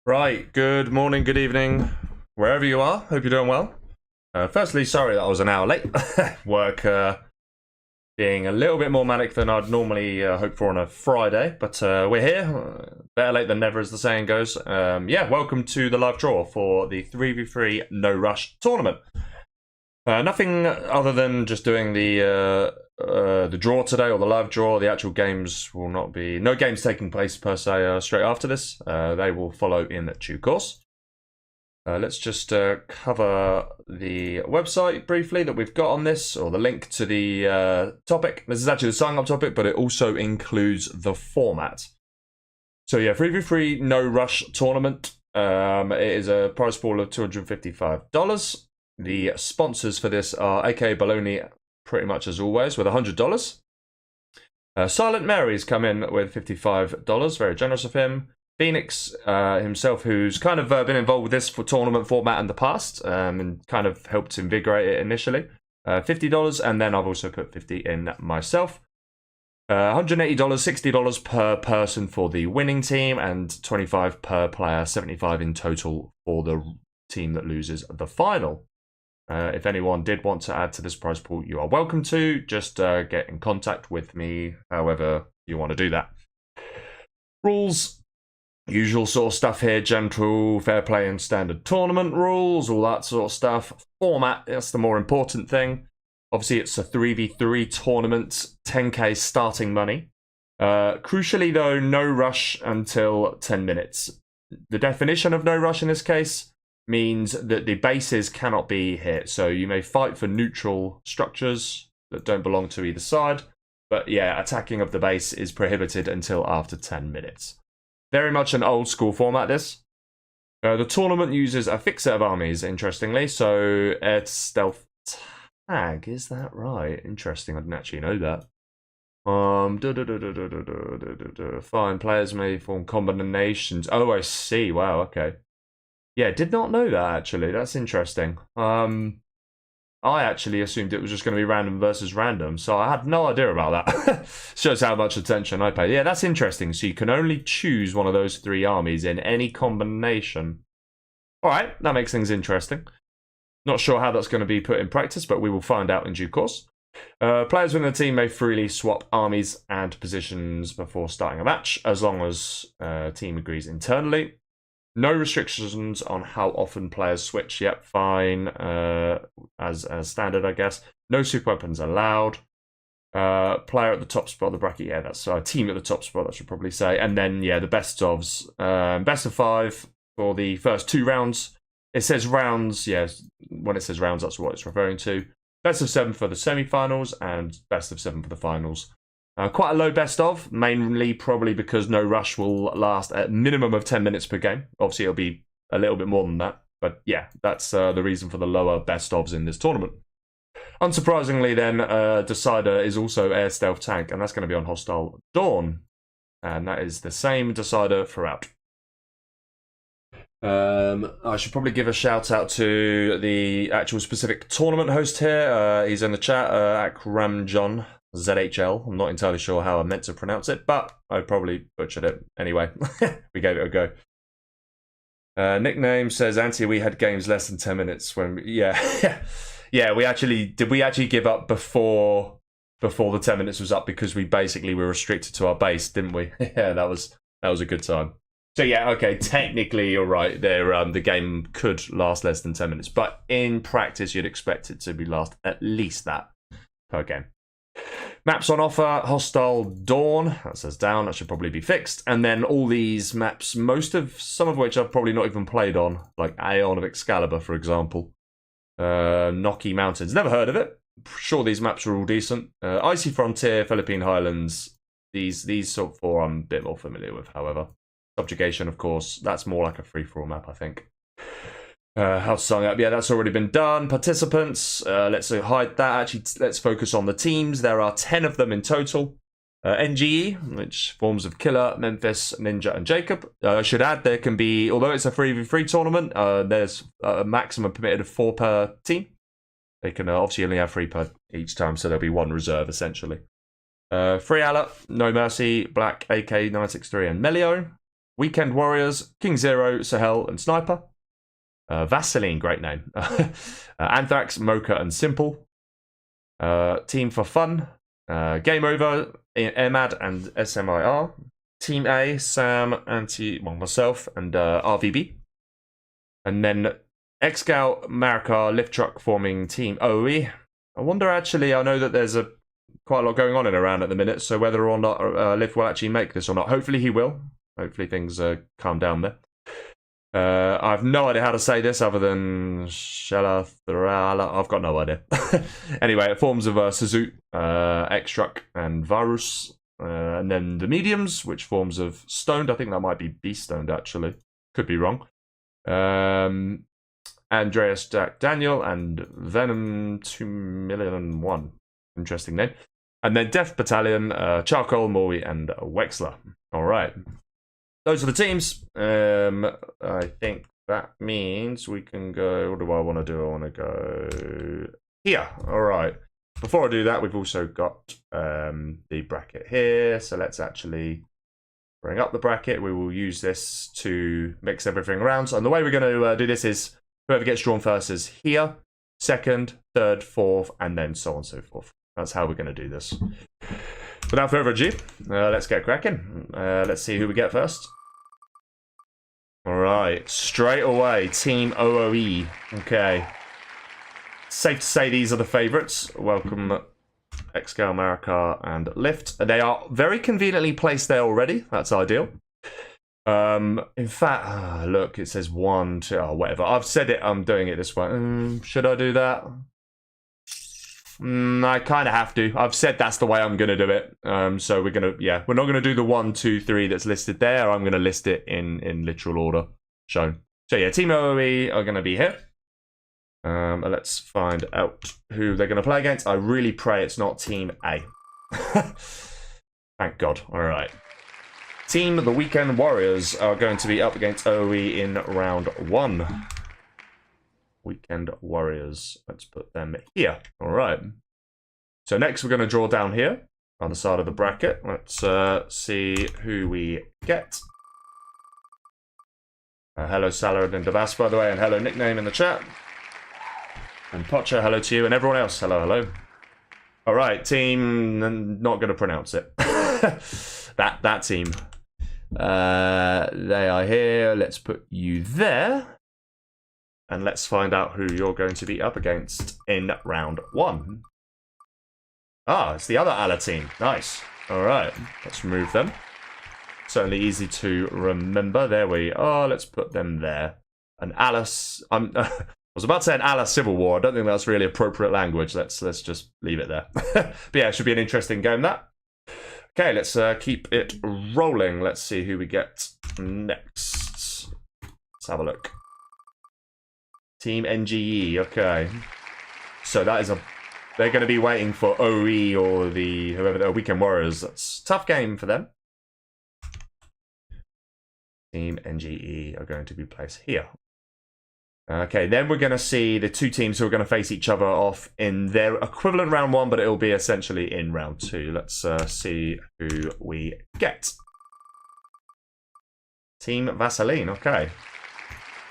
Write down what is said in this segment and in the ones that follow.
Right, good morning, good evening, wherever you are. Hope you're doing well. Firstly, sorry that I was an hour late. Work being a little bit more manic than I'd normally hope for on a Friday, but we're here. Better late than never, as the saying goes. Yeah, welcome to the live draw for the 3v3 No Rush tournament. Nothing other than just doing the draw today, or the live draw. The actual games will not be... No games taking place, per se, straight after this. They will follow in due course. Let's just cover the website briefly that we've got on this, or the link to the topic. This is actually the sign-up topic, but it also includes the format. So yeah, 3v3 No Rush tournament. It is a prize pool of $255. The sponsors for this are aka Baloney, pretty much as always, with $100. Silent Mary's come in with $55, very generous of him. Phoenix himself, who's kind of been involved with this for tournament format in the past, and kind of helped invigorate it initially. $50, and then I've also put $50 in myself. $180, $60 per person for the winning team, and $25 per player, $75 in total for the team that loses the final. If anyone did want to add to this prize pool, you are welcome to. Just get in contact with me however you want to do that. Rules, usual sort of stuff here. Gentle, fair play and standard tournament rules, all that sort of stuff. Format, that's the more important thing. Obviously, it's a 3v3 tournament, 10k starting money. Crucially, though, no rush until 10 minutes. The definition of no rush in this case means that the bases cannot be hit. So you may fight for neutral structures that don't belong to either side. But yeah, attacking of the base is prohibited until after 10 minutes. Very much an old school format, this. The tournament uses a fixed set of armies, interestingly. So air stealth tag, is that right? Interesting, I didn't actually know that. Fine, players may form combinations. Oh, I see, wow, okay. Yeah, did not know that, actually. That's interesting. I actually assumed it was just going to be random versus random, so I had no idea about that. Shows how much attention I pay. Yeah, that's interesting. So you can only choose one of those three armies in any combination. All right, that makes things interesting. Not sure how that's going to be put in practice, but we will find out in due course. Players within the team may freely swap armies and positions before starting a match, as long as team agrees internally. No restrictions on how often players switch. Yep, fine. As standard, I guess. No super weapons allowed. Player at the top spot of the bracket. Yeah, that's team at the top spot, I should probably say. And then, yeah, the best ofs. Best of 5 for the first 2 rounds. It says rounds. Yeah, when it says rounds, that's what it's referring to. Best of 7 for the semi-finals and best of 7 for the finals. Quite a low best of, mainly probably because No Rush will last a minimum of 10 minutes per game. Obviously, it'll be a little bit more than that. But yeah, that's the reason for the lower best ofs in this tournament. Unsurprisingly, then, Decider is also Air Stealth Tank, and that's going to be on Hostile Dawn. And that is the same Decider throughout. I should probably give a shout out to the actual specific tournament host here. He's in the chat, Akramjon. ZHL. I'm not entirely sure how I meant to pronounce it, but I probably butchered it anyway. We gave it a go. Nickname says, Anti, we had games less than 10 minutes when yeah. Yeah, we actually give up before the 10 minutes was up, because we basically were restricted to our base, didn't we? Yeah, that was a good time. So yeah, okay, technically you're right there. The game could last less than 10 minutes, but in practice you'd expect it to be last at least that per game. Maps on offer, Hostile Dawn, that says down, that should probably be fixed. And then all these maps, some of which I've probably not even played on, like Aeon of Excalibur, for example. Nocky Mountains, never heard of it. Sure, these maps are all decent. Icy Frontier, Philippine Highlands, these sort of 4 I'm a bit more familiar with, however. Subjugation, of course, that's more like a free-for-all map, I think. How to sign up? Yeah, that's already been done. Participants, let's hide that. Actually, let's focus on the teams. There are 10 of them in total. NGE, which forms of Killer, Memphis, Ninja, and Jacob. I should add, there can be, although it's a 3v3 tournament, there's a maximum permitted of 4 per team. They can obviously only have 3 per each time, so there'll be 1 reserve, essentially. Free Allah, No Mercy, Black, AK, 963, and Melio. Weekend Warriors, King Zero, Sahel, and Sniper. Vaseline, great name. Anthrax, Mocha, and Simple. Team for Fun, Game Over, Emad, and SMIR. Team A, Sam, myself, and RVB. And then Xgal, Marikar, Lift Truck forming Team OE. I wonder, actually, I know that there's quite a lot going on in Iran at the minute, so whether or not Lift will actually make this or not. Hopefully he will. Hopefully things calm down there. I have no idea how to say this other than Shalathrala. I've got no idea. Anyway, it forms of Suzu, X-Truck, and Varus. And then the mediums, which forms of Stoned. I think that might be Beast Stoned, actually. Could be wrong. Andreas, Jack, Daniel, and Venom 2,000,001. Interesting name. And then Death Battalion, Charcoal, Morwi, and Wexler. All right. Those are the teams. I think that means we can go... What do I want to do? I want to go here. All right. Before I do that, we've also got the bracket here. So let's actually bring up the bracket. We will use this to mix everything around. So, and the way we're going to do this is whoever gets drawn first is here, second, third, fourth, and then so on and so forth. That's how we're going to do this. Without further ado, let's get cracking. Let's see who we get first. All right, straight away, Team OOE. Okay. Safe to say these are the favourites. Welcome, Xgal, Marikar, and Lift. They are very conveniently placed there already. That's ideal. In fact, look, it says 1, 2, whatever. I've said it, I'm doing it this way. Should I do that? I kind of have to. I've said that's the way I'm going to do it. So we're going to, yeah, we're not going to do the 1, 2, 3 that's listed there. I'm going to list it in literal order shown. So yeah, Team OOE are going to be here. Let's find out who they're going to play against. I really pray it's not Team A. Thank God. All right. Team The Weekend Warriors are going to be up against OOE in round 1. Weekend Warriors. Let's put them here. All right. So next we're going to draw down here on the side of the bracket. Let's see who we get. Hello Salad and Dabas, by the way, and hello Nickname in the chat. And Pocha, hello to you, and everyone else, hello, hello. All right, team, not going to pronounce it. that team. They are here. Let's put you there. And let's find out who you're going to be up against in round 1. Ah, it's the other Allah team. Nice. All right, let's remove them. Certainly easy to remember. There we are. Let's put them there. And Alice, I was about to say an Allah Civil War. I don't think that's really appropriate language. Let's just leave it there. But yeah, it should be an interesting game, that. Okay, let's keep it rolling. Let's see who we get next. Let's have a look. Team NGE, okay. So that is they're going to be waiting for OE or whoever the Weekend Warriors. That's a tough game for them. Team NGE are going to be placed here. Okay, then we're going to see the two teams who are going to face each other off in their equivalent round 1, but it will be essentially in round 2. Let's see who we get. Team Vaseline, okay.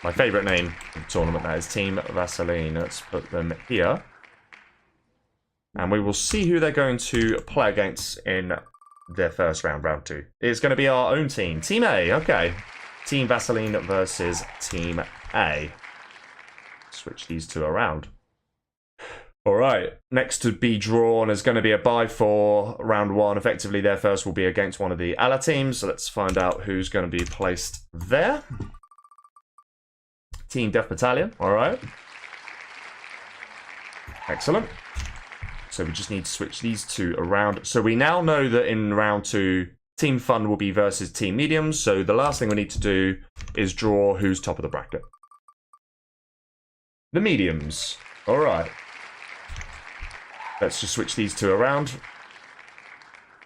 My favourite name of the tournament, that is Team Vaseline. Let's put them here. And we will see who they're going to play against in their first round, round 2. It's going to be our own team. Team A, okay. Team Vaseline versus Team A. Switch these two around. All right, next to be drawn is going to be a bye for round 1. Effectively, their first will be against one of the Allah teams. So let's find out who's going to be placed there. Team Death Battalion, all right. Excellent. So we just need to switch these two around. So we now know that in round 2, Team Fun will be versus Team Mediums. So the last thing we need to do is draw who's top of the bracket. The Mediums, all right. Let's just switch these two around.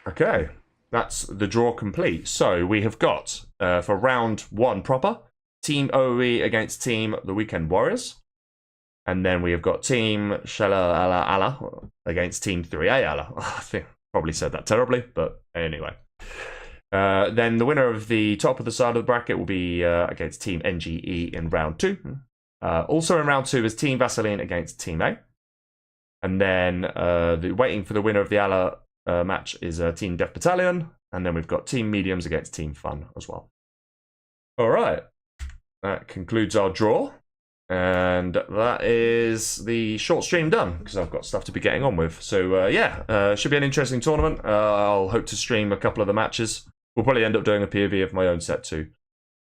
Okay, that's the draw complete. So we have got, for round 1 proper, Team OE against Team The Weekend Warriors. And then we have got Team Shala Allah against Team 3A Allah. I think I probably said that terribly, but anyway. Then the winner of the top of the side of the bracket will be against Team NGE in round 2. Also in round 2 is Team Vaseline against Team A. And then waiting for the winner of the ALA match is Team Death Battalion. And then we've got Team Mediums against Team Fun as well. All right. That concludes our draw. And that is the short stream done, because I've got stuff to be getting on with. So, yeah, should be an interesting tournament. I'll hope to stream a couple of the matches. We'll probably end up doing a POV of my own set too.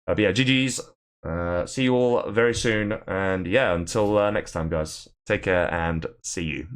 But yeah, GG's. See you all very soon. And yeah, until next time, guys. Take care and see you.